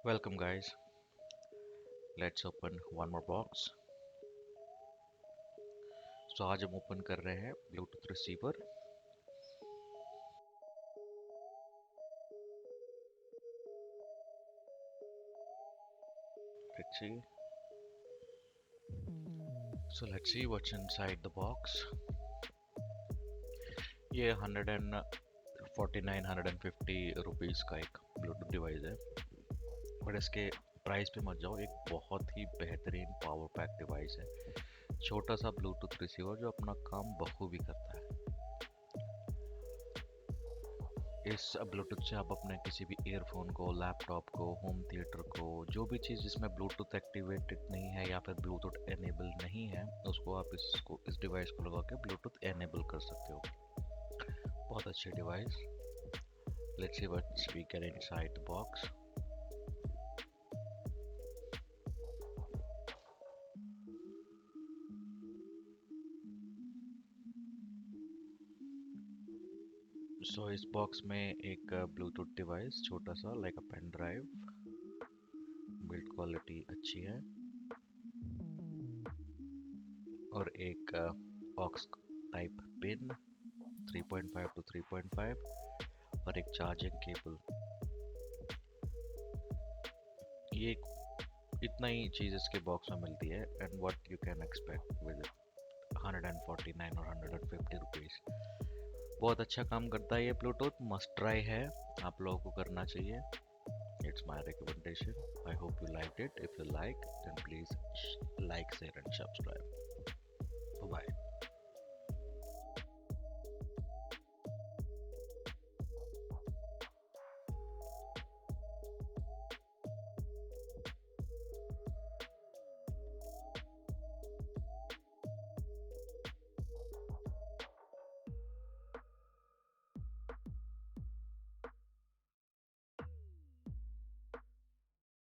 Welcome guys, let's open one more box. So आज हम open कर रहे हैं Bluetooth receiver. Let's see. So let's see what's inside the box. ये 149-150 rupees का एक ब्लूटूथ डिवाइस है. बट इसके प्राइस पे मत जाओ. एक बहुत ही बेहतरीन पावर पैक डिवाइस है. छोटा सा ब्लूटूथ रिसीवर जो अपना काम बखूबी करता है. इस ब्लूटूथ से आप अपने किसी भी ईयरफोन को, लैपटॉप को, होम थिएटर को, जो भी चीज़ जिसमें ब्लूटूथ एक्टिवेटेड नहीं है या फिर ब्लूटूथ एनेबल नहीं है, उसको आप इस डिवाइस को लगा के ब्लूटूथ एनेबल कर सकते हो. बहुत अच्छी device. Let's see what we get inside the box. So इस बॉक्स में एक ब्लूटूथ डिवाइस छोटा सा like a pen drive. Build quality अच्छी है. और एक ऑक्स टाइप पिन 3.5 to 3.5 और एक चार्जिंग केबल. ये इतना ही चीज़ इसके बॉक्स में मिलती है. And what you can expect with 149 और 150 रुपीज़. बहुत अच्छा काम करता है ये ब्लूटूथ. मस्ट ट्राई है, आप लोगों को करना चाहिए. It's my recommendation. I hope you like it. If you like then please like, share and subscribe. Bye.